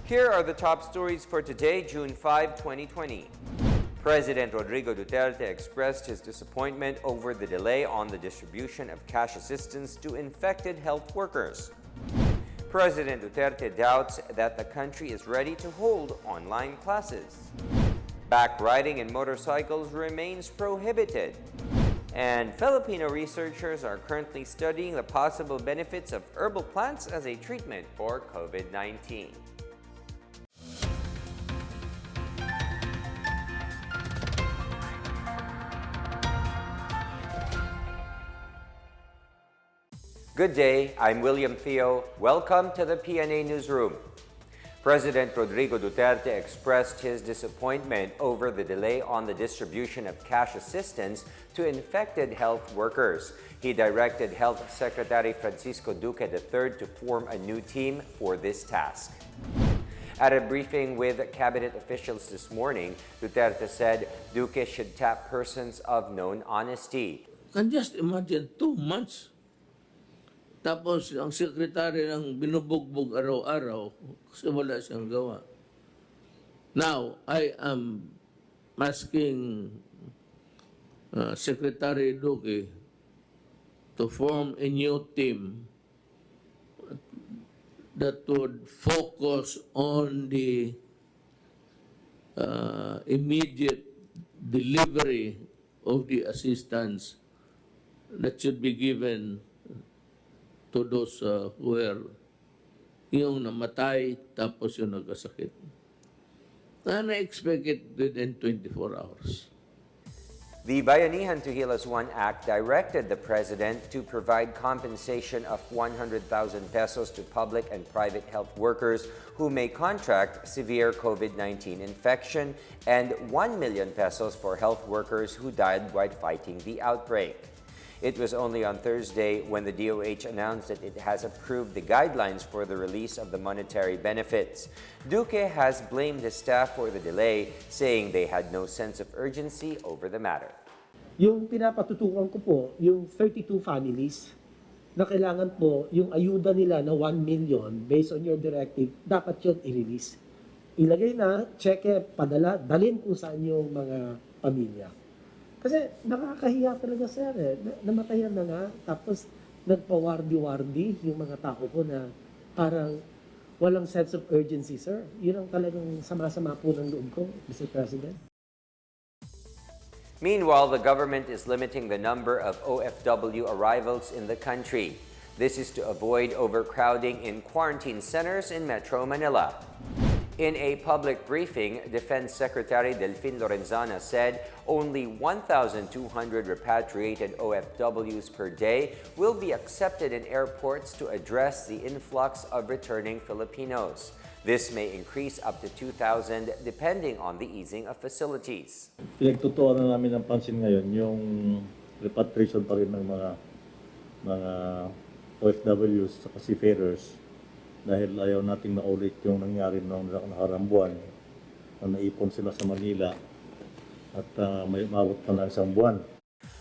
Here are the top stories for today, June 5, 2020. President Rodrigo Duterte expressed his disappointment over the delay on the distribution of cash assistance to infected health workers. President Duterte doubts that the country is ready to hold online classes. Back riding in motorcycles remains prohibited. And Filipino researchers are currently studying the possible benefits of herbal plants as a treatment for COVID-19. Good day, I'm William Theo. Welcome to the PNA Newsroom. President Rodrigo Duterte expressed his disappointment over the delay on the distribution of cash assistance to infected health workers. He directed Health Secretary Francisco Duque III to form a new team for this task. At a briefing with cabinet officials this morning, Duterte said Duque should tap persons of known honesty. Can just imagine 2 months. Tapos ang sekretary ng binubugbog araw-araw kasi wala siyang gawa. Now, I am asking Secretary Duque to form a new team that would focus on the immediate delivery of the assistance that should be given to those who were yung namatay tapos yung nagkasakit. And I expect it within 24 hours. The Bayanihan to Heal As One Act directed the President to provide compensation of 100,000 pesos to public and private health workers who may contract severe COVID-19 infection and 1 million pesos for health workers who died while fighting the outbreak. It was only on Thursday when the DOH announced that it has approved the guidelines for the release of the monetary benefits. Duque has blamed the staff for the delay, saying they had no sense of urgency over the matter. Yung pinapatutukan ko po, yung 32 families na kailangan po yung ayuda nila na 1 million based on your directive, dapat yun i-release. Ilagay na, cheque, padala, dalhin kung saan yung mga pamilya. Kasi nakakahiya talaga, sir. Namatayan na nga, tapos nagpa-wardi-wardi yung mga tao ko na parang walang sense of urgency, sir. Yun ang talagang sama-sama po ng loob ko, Mr. President. Meanwhile, the government is limiting the number of OFW arrivals in the country. This is to avoid overcrowding in quarantine centers in Metro Manila. In a public briefing, Defense Secretary Delfin Lorenzana said only 1,200 repatriated OFWs per day will be accepted in airports to address the influx of returning Filipinos. This may increase up to 2,000 depending on the easing of facilities. Pinagtutuan na namin ng pansin ngayon yung repatriation pa rin ng mga OFWs at seafarers. Dahil ayaw nating maulit yung nangyari noong nakaraang buwan na naipon sila sa Manila at may umabot pa ng isang buwan.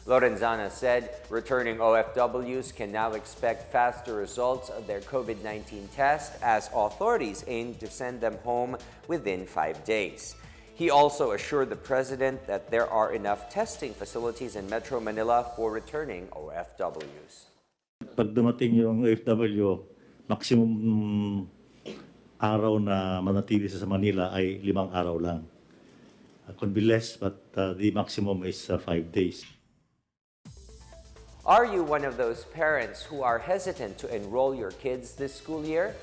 Lorenzana said returning OFWs can now expect faster results of their COVID-19 test as authorities aim to send them home within 5 days. He also assured the President that there are enough testing facilities in Metro Manila for returning OFWs. Pag dumating yung OFW, maximum araw na manatili sa Manila ay 5 araw lang. Could be less, but the maximum is 5 days. Are you one of those parents who are hesitant to enroll your kids this school year?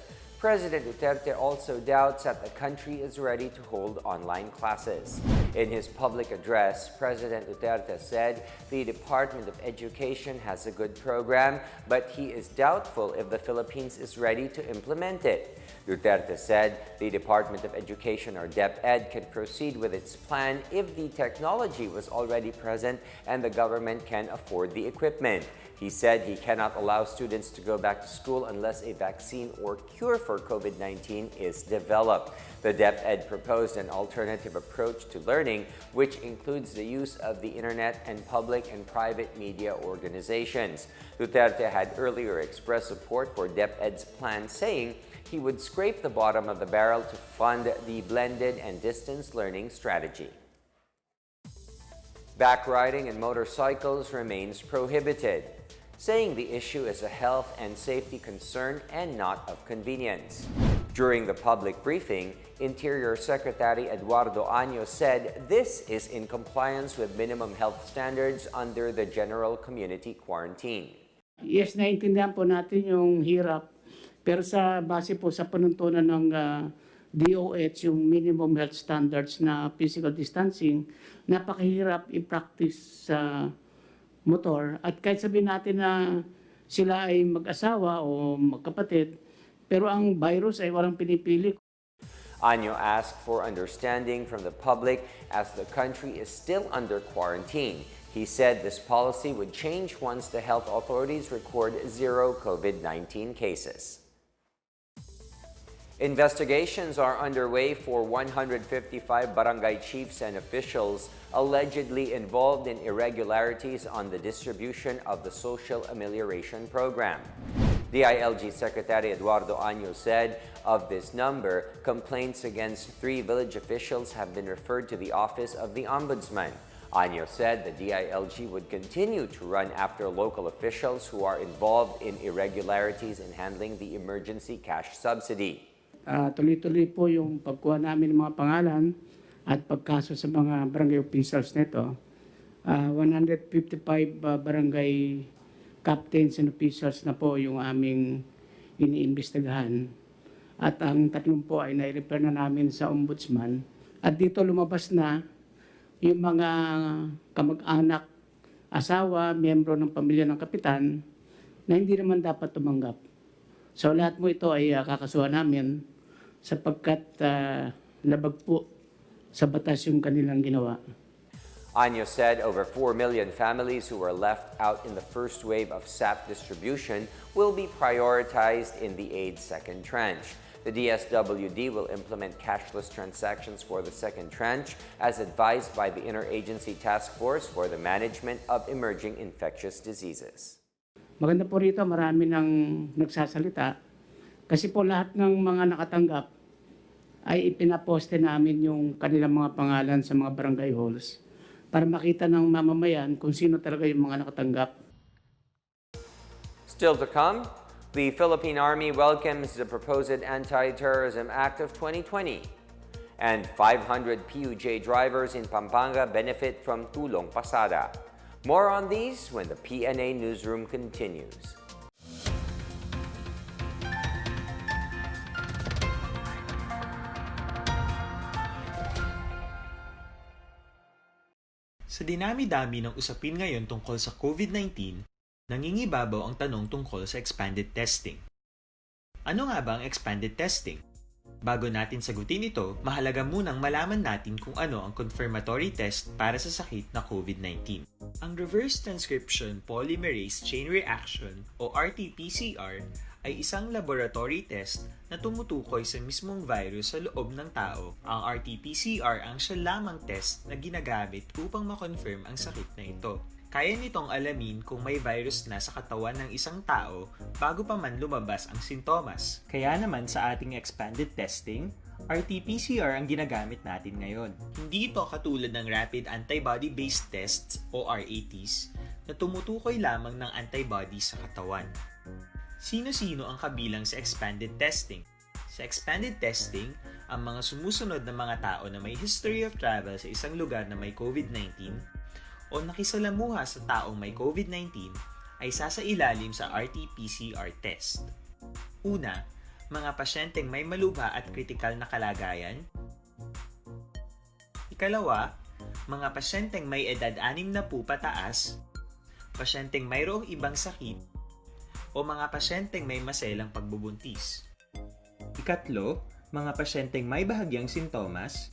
President Duterte also doubts that the country is ready to hold online classes. In his public address, President Duterte said the Department of Education has a good program, but he is doubtful if the Philippines is ready to implement it. Duterte said the Department of Education, or DepEd, can proceed with its plan if the technology was already present and the government can afford the equipment. He said he cannot allow students to go back to school unless a vaccine or cure for COVID-19 is developed. The DepEd proposed an alternative approach to learning, which includes the use of the internet and public and private media organizations. Duterte had earlier expressed support for DepEd's plan, saying he would scrape the bottom of the barrel to fund the blended and distance learning strategy. Backriding in motorcycles remains prohibited, saying the issue is a health and safety concern and not of convenience. During the public briefing, Interior Secretary Eduardo Año said this is in compliance with minimum health standards under the general community quarantine. Yes, naiintindihan po natin yung hirap, pero sa base po sa panuntunan ng DOH, yung minimum health standards na physical distancing, napakahirap i-practice sa motor. At kahit sabihin natin na sila ay mag-asawa o magkapatid, pero ang virus ay walang pinipili. Año asked for understanding from the public as the country is still under quarantine. He said this policy would change once the health authorities record 0 COVID-19 cases. Investigations are underway for 155 barangay chiefs and officials allegedly involved in irregularities on the distribution of the Social Amelioration Program. DILG Secretary Eduardo Año said of this number, complaints against 3 village officials have been referred to the Office of the Ombudsman. Año said the DILG would continue to run after local officials who are involved in irregularities in handling the emergency cash subsidy. Tuloy-tuloy po yung pagkuha namin ng mga pangalan at pagkaso sa mga barangay officials nito. 155 barangay captains and officials na po yung aming iniimbestigahan. At ang 3 po ay nai-refer na namin sa ombudsman. At dito lumabas na yung mga kamag-anak, asawa, miyembro ng pamilya ng kapitan na hindi naman dapat tumanggap. So lahat mo ito ay kakasuhan namin sapagkat labag po sa batas yung kanilang ginawa. Año said over 4 million families who were left out in the first wave of SAP distribution will be prioritized in the aid's second tranche. The DSWD will implement cashless transactions for the second tranche as advised by the Interagency Task Force for the Management of Emerging Infectious Diseases. Maganda po rito, marami nang nagsasalita kasi po lahat ng mga nakatanggap ay ipinaposte namin yung kanilang mga pangalan sa mga barangay halls para makita ng mamamayan kung sino talaga yung mga nakatanggap. Still to come, the Philippine Army welcomes the proposed Anti-Terrorism Act of 2020. And 500 PUJ drivers in Pampanga benefit from Tulong Pasada. More on these when the PNA Newsroom continues. Sa dinami-dami ng usapin ngayon tungkol sa COVID-19, nangingibabaw ang tanong tungkol sa expanded testing. Ano nga ba ang expanded testing? Bago natin sagutin ito, mahalaga munang malaman natin kung ano ang confirmatory test para sa sakit na COVID-19. Ang reverse transcription polymerase chain reaction o RT-PCR ay isang laboratory test na tumutukoy sa mismong virus sa loob ng tao. Ang RT-PCR ang siya lamang test na ginagamit upang makonfirm ang sakit na ito. Kaya nitong alamin kung may virus na sa katawan ng isang tao bago pa man lumabas ang sintomas. Kaya naman sa ating expanded testing, RT-PCR ang ginagamit natin ngayon. Hindi ito katulad ng rapid antibody-based tests o RATs na tumutukoy lamang ng antibodies sa katawan. Sino-sino ang kabilang sa expanded testing? Sa expanded testing, ang mga sumusunod na mga tao na may history of travel sa isang lugar na may COVID-19 o nakisalamuha sa taong may COVID-19 ay sasailalim sa RT-PCR test. Una, mga pasyenteng may malubha at kritikal na kalagayan. Ikalawa, mga pasyenteng may edad 60 pataas, pasyenteng mayroong ibang sakit, o mga pasyenteng may maselang pagbubuntis. Ikatlo, mga pasyenteng may bahagyang sintomas.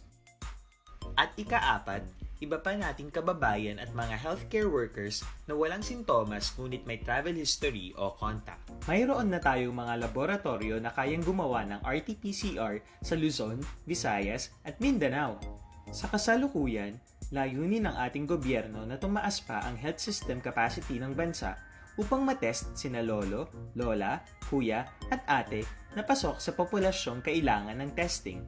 At ikaapat, iba pa nating kababayan at mga healthcare workers na walang sintomas ngunit may travel history o contact. Mayroon na tayong mga laboratorio na kayang gumawa ng RT-PCR sa Luzon, Visayas at Mindanao. Sa kasalukuyan, layunin ng ating gobyerno na tumaas pa ang health system capacity ng bansa upang matest sina lolo, lola, kuya at ate na pasok sa populasyong kailangan ng testing.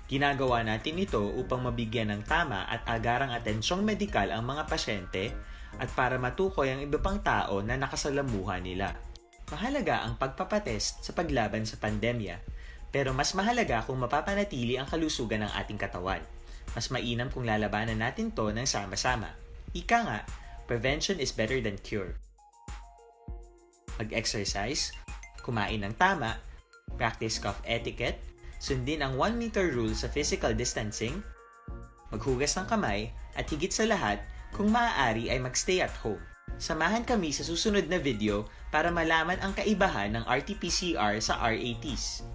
Ginagawa natin ito upang mabigyan ng tama at agarang atensyong medikal ang mga pasyente at para matukoy ang iba pang tao na nakasalamuha nila. Mahalaga ang pagpapatest sa paglaban sa pandemya, pero mas mahalaga kung mapapanatili ang kalusugan ng ating katawan. Mas mainam kung lalabanan natin to ng sama-sama. Ika nga, prevention is better than cure. Mag-exercise, kumain ng tama, practice cough etiquette, sundin ang 1 meter rule sa physical distancing, maghugas ng kamay, at higit sa lahat, kung maaari ay magstay at home. Samahan kami sa susunod na video para malaman ang kaibahan ng RT-PCR sa RATs.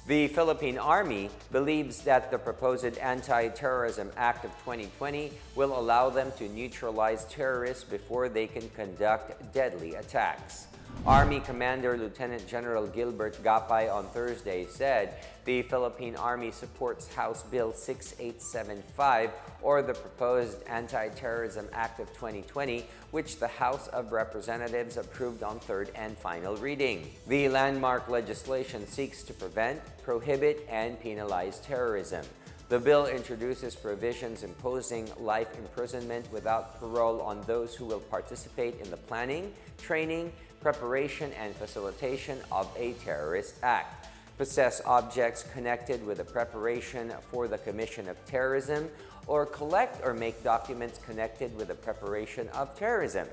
The Philippine Army believes that the proposed Anti-Terrorism Act of 2020 will allow them to neutralize terrorists before they can conduct deadly attacks. Army Commander Lieutenant General Gilbert Gapay on Thursday said the Philippine Army supports House Bill 6875, or the proposed Anti-Terrorism Act of 2020, which the House of Representatives approved on third and final reading. The landmark legislation seeks to prevent, prohibit, and penalize terrorism. The bill introduces provisions imposing life imprisonment without parole on those who will participate in the planning, training, preparation, and facilitation of a terrorist act, possess objects connected with the preparation for the commission of terrorism, or collect or make documents connected with the preparation of terrorism.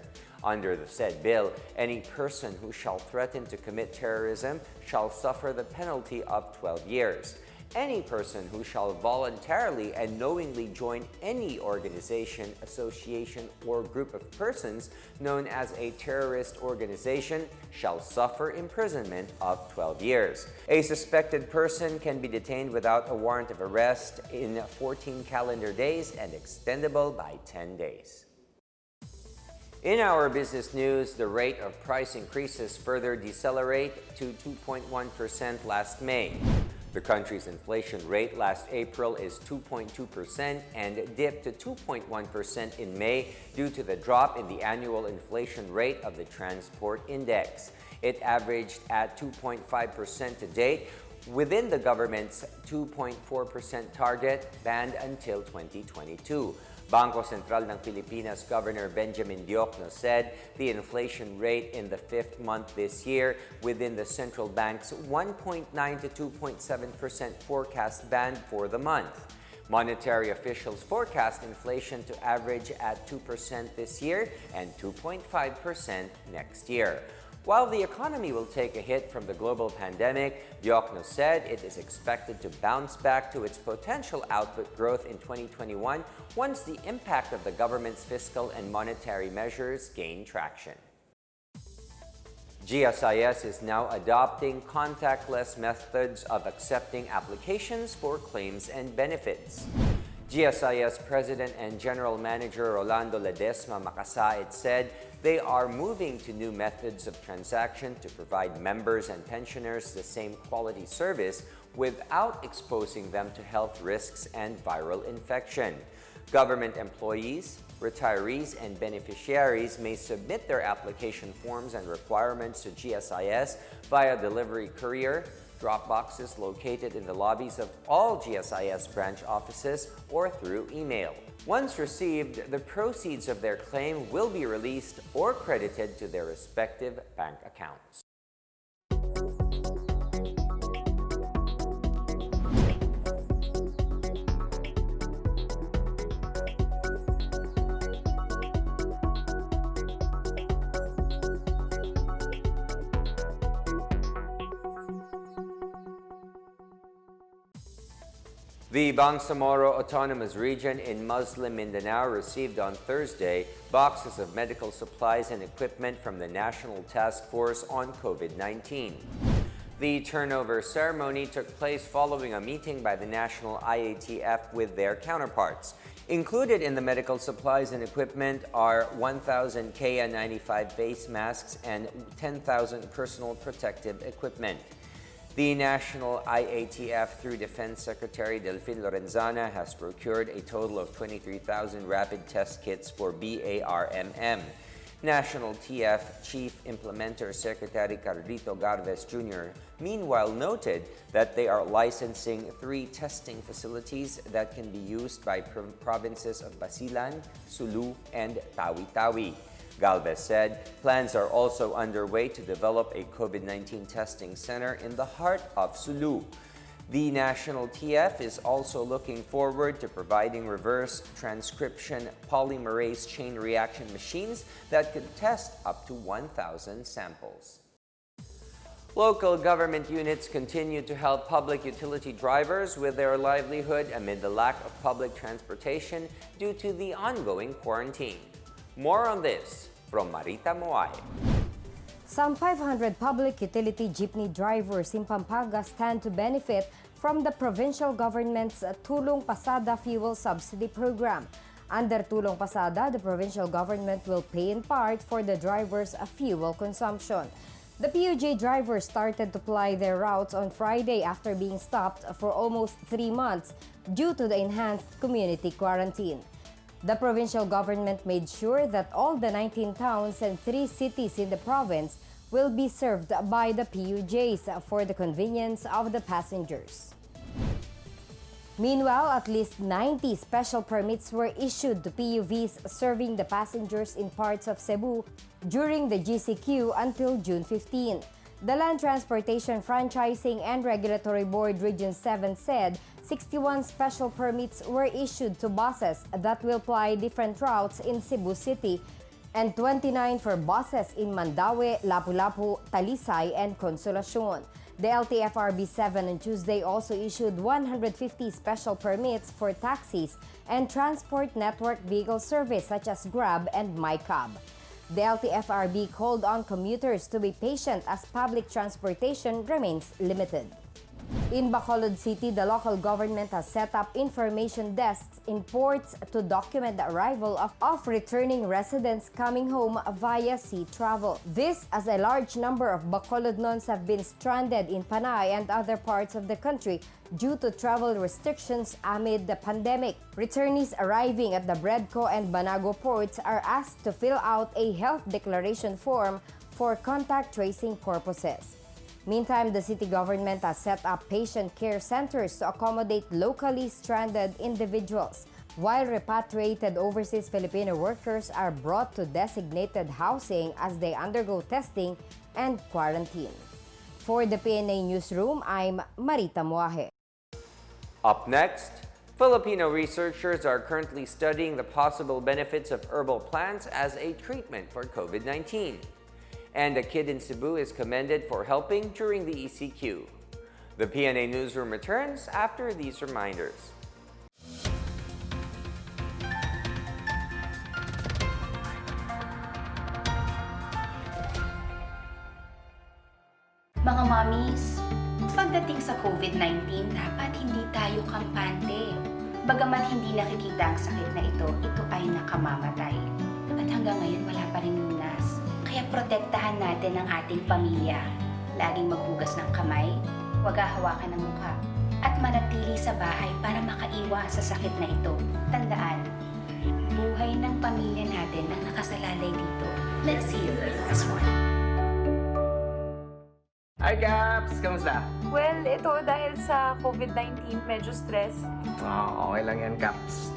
Under the said bill, any person who shall threaten to commit terrorism shall suffer the penalty of 12 years. Any person who shall voluntarily and knowingly join any organization, association, or group of persons known as a terrorist organization shall suffer imprisonment of 12 years. A suspected person can be detained without a warrant of arrest in 14 calendar days and extendable by 10 days. In our business news, the rate of price increases further decelerate to 2.1% last May. The country's inflation rate last April is 2.2% and dipped to 2.1% in May due to the drop in the annual inflation rate of the transport index. It averaged at 2.5% to date, within the government's 2.4% target band until 2022. Bangko Sentral ng Pilipinas Governor Benjamin Diokno said the inflation rate in the fifth month this year within the central bank's 1.9 to 2.7% forecast band for the month. Monetary officials forecast inflation to average at 2% this year and 2.5% next year. While the economy will take a hit from the global pandemic, Diokno said it is expected to bounce back to its potential output growth in 2021 once the impact of the government's fiscal and monetary measures gain traction. GSIS is now adopting contactless methods of accepting applications for claims and benefits. GSIS President and General Manager Rolando Ledesma Makasait said they are moving to new methods of transaction to provide members and pensioners the same quality service without exposing them to health risks and viral infection. Government employees, retirees, and beneficiaries may submit their application forms and requirements to GSIS via delivery courier, drop boxes located in the lobbies of all GSIS branch offices, or through email. Once received, the proceeds of their claim will be released or credited to their respective bank accounts. The Bangsamoro Autonomous Region in Muslim Mindanao received on Thursday boxes of medical supplies and equipment from the National Task Force on COVID-19. The turnover ceremony took place following a meeting by the National IATF with their counterparts. Included in the medical supplies and equipment are 1,000 KN95 face masks and 10,000 personal protective equipment. The National IATF, through Defense Secretary Delfin Lorenzana, has procured a total of 23,000 rapid test kits for BARMM. National TF Chief Implementer Secretary Carlito Garvez Jr. meanwhile noted that they are licensing 3 testing facilities that can be used by provinces of Basilan, Sulu, and Tawi-Tawi. Galvez said plans are also underway to develop a COVID-19 testing center in the heart of Sulu. The National TF is also looking forward to providing reverse transcription polymerase chain reaction machines that could test up to 1,000 samples. Local government units continue to help public utility drivers with their livelihood amid the lack of public transportation due to the ongoing quarantine. More on this from Marita Moay. Some 500 public utility jeepney drivers in Pampanga stand to benefit from the provincial government's Tulong Pasada fuel subsidy program. Under Tulong Pasada, the provincial government will pay in part for the drivers' fuel consumption. The PUJ drivers started to ply their routes on Friday after being stopped for almost 3 months due to the enhanced community quarantine. The provincial government made sure that all the 19 towns and 3 cities in the province will be served by the PUJs for the convenience of the passengers. Meanwhile, at least 90 special permits were issued to PUVs serving the passengers in parts of Cebu during the GCQ until June 15. The Land Transportation Franchising and Regulatory Board Region 7 said 61 special permits were issued to buses that will ply different routes in Cebu City and 29 for buses in Mandaue, Lapu-Lapu, Talisay, and Consolacion. The LTFRB 7 on Tuesday also issued 150 special permits for taxis and transport network vehicle service such as Grab and MyCab. The LTFRB called on commuters to be patient as public transportation remains limited. In Bacolod City, the local government has set up information desks in ports to document the arrival of returning residents coming home via sea travel. This as a large number of Bacolodnons have been stranded in Panay and other parts of the country due to travel restrictions amid the pandemic. Returnees arriving at the Bredco and Banago ports are asked to fill out a health declaration form for contact tracing purposes. Meantime, the city government has set up patient care centers to accommodate locally stranded individuals, while repatriated overseas Filipino workers are brought to designated housing as they undergo testing and quarantine. For the PNA Newsroom, I'm Marita Moahe. Up next, Filipino researchers are currently studying the possible benefits of herbal plants as a treatment for COVID-19. And a kid in Cebu is commended for helping during the ECQ. The PNA Newsroom returns after these reminders. Mga mommies, pagdating sa COVID-19, dapat hindi tayo kampante. Bagamat hindi nakikita ang sakit na ito ay nakamamatay. At hanggang ngayon wala pa rin lunas. Kaya protektahan natin ang ating pamilya. Laging maghugas ng kamay, huwag hahawakan ng mukha, at manatili sa bahay para makaiwas sa sakit na ito. Tandaan, buhay ng pamilya natin ang nakasalalay dito. Let's hear this one. Hi, Caps! Kamusta? Well, ito dahil sa COVID-19, medyo stress. Okay lang yan, Caps.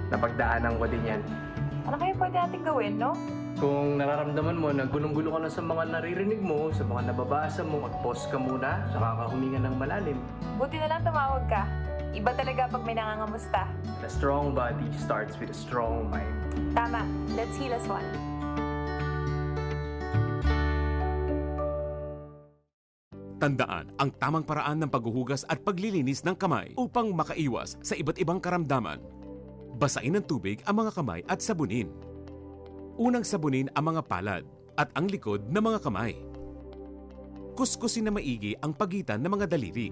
Napagdaanan ko din yan. Ano kaya pwede natin gawin, no? Kung nararamdaman mo na gulong-gulo ka na sa mga naririnig mo, sa mga nababasa mo, mag-pause ka muna, saka ka huminga ng malalim. Buti na lang tumawag ka. Iba talaga pag may nangangamusta. A strong body starts with a strong mind. Tama. Let's heal as one. Tandaan ang tamang paraan ng paghuhugas at paglilinis ng kamay upang makaiwas sa iba't ibang karamdaman. Basain ng tubig ang mga kamay at sabunin. Unang sabunin ang mga palad at ang likod ng mga kamay. Kuskusin na maigi ang pagitan ng mga daliri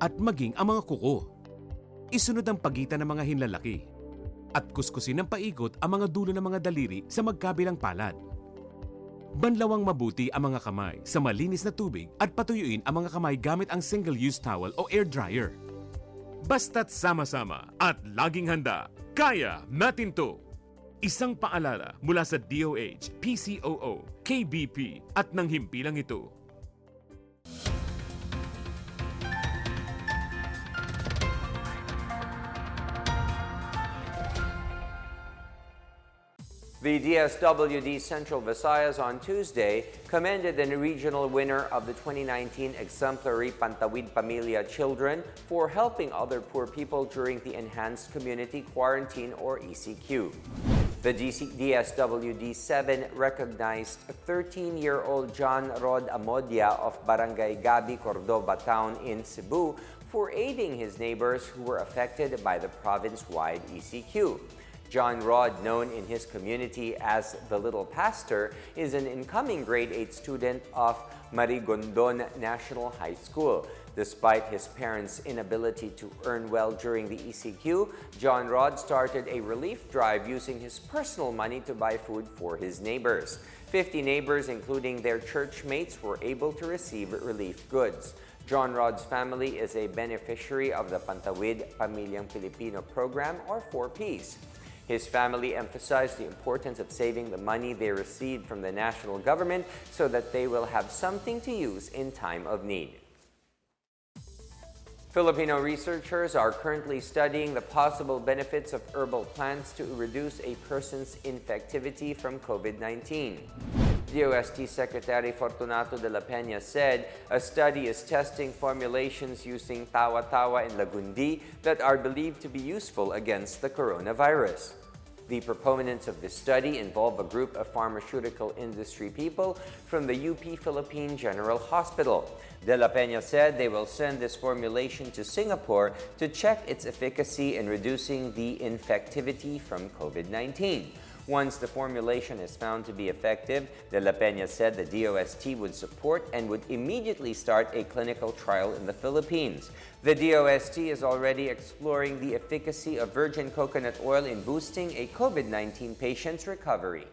at maging ang mga kuko. Isunod ang pagitan ng mga hinlalaki at kuskusin ng paikot ang mga dulo ng mga daliri sa magkabilang palad. Banlawang mabuti ang mga kamay sa malinis na tubig at patuyuin ang mga kamay gamit ang single-use towel o air dryer. Basta't sama-sama at laging handa, kaya natin to! Isang paalala mula sa DOH, PCOO, KBP at ng himpilang ito. The DSWD Central Visayas on Tuesday commended the regional winner of the 2019 Exemplary Pantawid Pamilya Children for helping other poor people during the Enhanced Community Quarantine or ECQ. The DSWD-7 recognized 13-year-old John Rod Amodia of Barangay Gabi, Cordova Town in Cebu for aiding his neighbors who were affected by the province-wide ECQ. John Rod, known in his community as the Little Pastor, is an incoming grade 8 student of Marigondon National High School. Despite his parents' inability to earn well during the ECQ, John Rod started a relief drive using his personal money to buy food for his neighbors. 50 neighbors, including their church mates, were able to receive relief goods. John Rod's family is a beneficiary of the Pantawid Pamilyang Pilipino program, or 4Ps. His family emphasized the importance of saving the money they received from the national government so that they will have something to use in time of need. Filipino researchers are currently studying the possible benefits of herbal plants to reduce a person's infectivity from COVID-19. DOST Secretary Fortunato de la Peña said a study is testing formulations using tawa-tawa and lagundi that are believed to be useful against the coronavirus. The proponents of this study involve a group of pharmaceutical industry people from the UP Philippine General Hospital. De la Peña said they will send this formulation to Singapore to check its efficacy in reducing the infectivity from COVID-19. Once the formulation is found to be effective, De la Peña said the DOST would support and would immediately start a clinical trial in the Philippines. The DOST is already exploring the efficacy of virgin coconut oil in boosting a COVID-19 patient's recovery.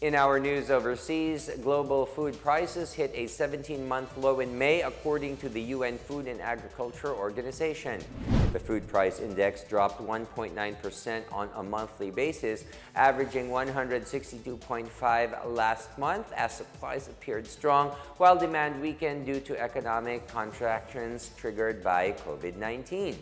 In our news overseas, global food prices hit a 17-month low in May, according to the UN Food and Agriculture Organization. The food price index dropped 1.9% on a monthly basis, averaging 162.5 last month as supplies appeared strong, while demand weakened due to economic contractions triggered by COVID-19.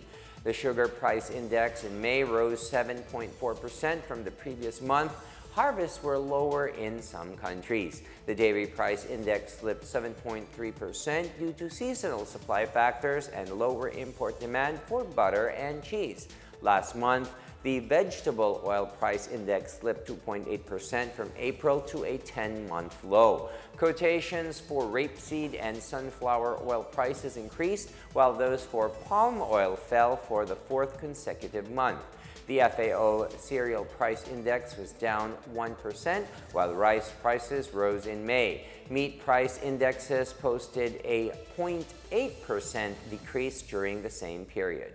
The sugar price index in May rose 7.4% from the previous month. Harvests were lower in some countries. The dairy price index slipped 7.3% due to seasonal supply factors and lower import demand for butter and cheese. Last month, the vegetable oil price index slipped 2.8% from April to a 10-month low. Quotations for rapeseed and sunflower oil prices increased, while those for palm oil fell for the fourth consecutive month. The FAO cereal price index was down 1%, while rice prices rose in May. Meat price indexes posted a 0.8% decrease during the same period.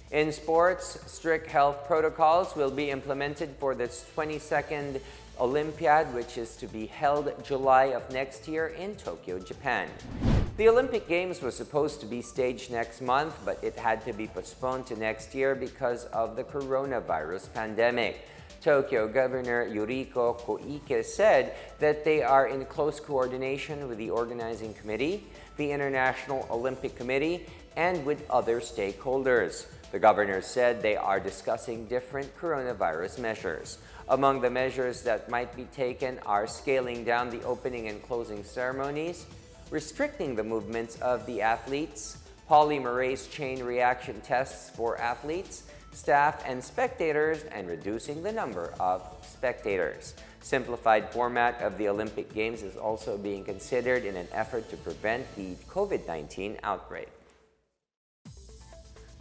In sports, strict health protocols will be implemented for the 22nd Olympiad, which is to be held July of next year in Tokyo, Japan. The Olympic Games was supposed to be staged next month, but it had to be postponed to next year because of the coronavirus pandemic. Tokyo Governor Yuriko Koike said that they are in close coordination with the organizing committee, the International Olympic Committee, and with other stakeholders. The governor said they are discussing different coronavirus measures. Among the measures that might be taken are scaling down the opening and closing ceremonies, restricting the movements of the athletes, polymerase chain reaction tests for athletes, staff, and spectators, and reducing the number of spectators. Simplified format of the Olympic Games is also being considered in an effort to prevent the COVID-19 outbreak.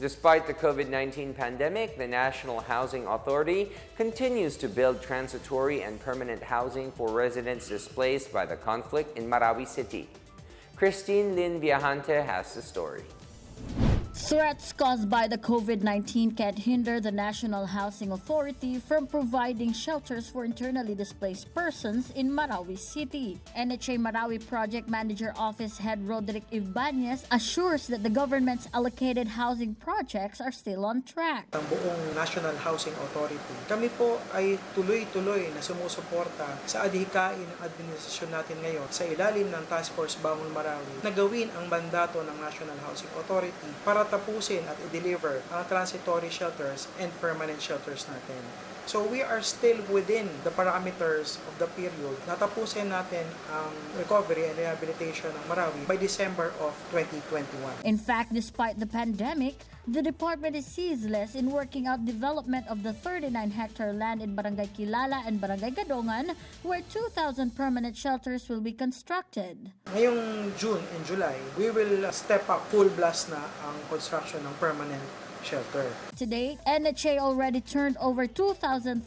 Despite the COVID-19 pandemic, the National Housing Authority continues to build transitory and permanent housing for residents displaced by the conflict in Marawi City. Christine Lynn Viajante has the story. Threats caused by the COVID-19 can't hinder the National Housing Authority from providing shelters for internally displaced persons in Marawi City. NHA Marawi Project Manager Office Head Roderick Ibanez assures that the government's allocated housing projects are still on track. Ang buong National Housing Authority, kami po ay tuloy-tuloy na sumusuporta sa adhikain ng administrasyon natin ngayon sa ilalim ng Task Force Bangon Marawi na gawin ang mandato ng National Housing Authority para tapusin at i-deliver ang transitory shelters and permanent shelters natin. So we are still within the parameters of the period na tapusin natin ang recovery and rehabilitation ng Marawi by December of 2021. In fact, despite the pandemic, the department is ceaseless in working out development of the 39-hectare land in Barangay Kilala and Barangay Gadongan, where 2,000 permanent shelters will be constructed. Ngayong June and July, we will step up full blast na ang construction ng permanent shelter. To date, NHA already turned over 2,302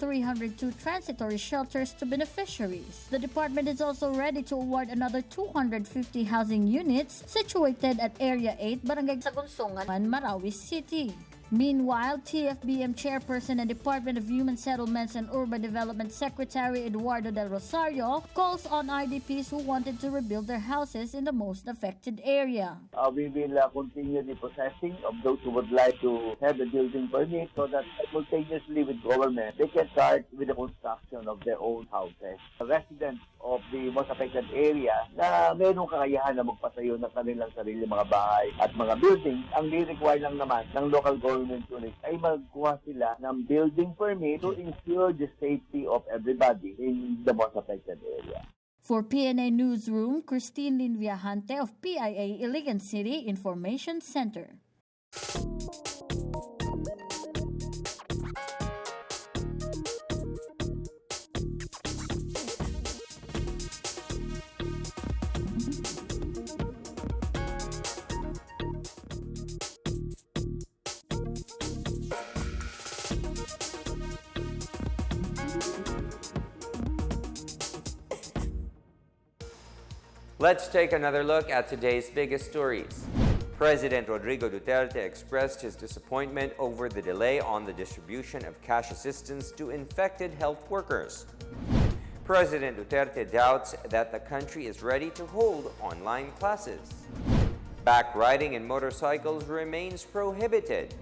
transitory shelters to beneficiaries. The department is also ready to award another 250 housing units situated at Area 8, Barangay Sagunsungan, Marawi City. Meanwhile, TFBM Chairperson and Department of Human Settlements and Urban Development Secretary Eduardo Del Rosario calls on IDPs who wanted to rebuild their houses in the most affected area. We will continue the processing of those who would like to have a building permit so that simultaneously with government, they can start with the construction of their own houses. The residents of the most affected area na mayroong kakayahan na magpatayo ng kanilang sarili mga bahay at mga buildings, ang ni-require lang naman ng local government units ay magkuha sila ng building permit to ensure the safety of everybody in the most affected area. For PNA Newsroom, Christine Lynn Viajante of PIA Iligan City Information Center. Let's take another look at today's biggest stories. President Rodrigo Duterte expressed his disappointment over the delay on the distribution of cash assistance to infected health workers. President Duterte doubts that the country is ready to hold online classes. Back riding in motorcycles remains prohibited.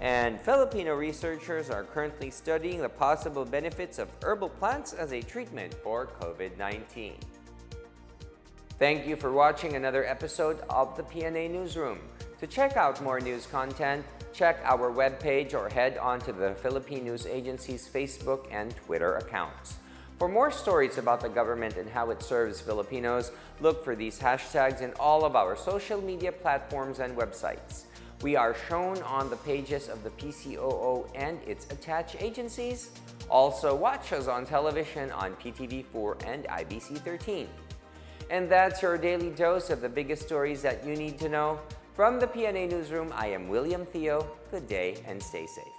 And Filipino researchers are currently studying the possible benefits of herbal plants as a treatment for COVID-19. Thank you for watching another episode of the PNA Newsroom. To check out more news content, check our webpage or head on to the Philippine News Agency's Facebook and Twitter accounts. For more stories about the government and how it serves Filipinos, look for these hashtags in all of our social media platforms and websites. We are shown on the pages of the PCOO and its attached agencies. Also, watch us on television on PTV4 and IBC 13. And that's your daily dose of the biggest stories that you need to know. From the PNA Newsroom, I am William Theo. Good day and stay safe.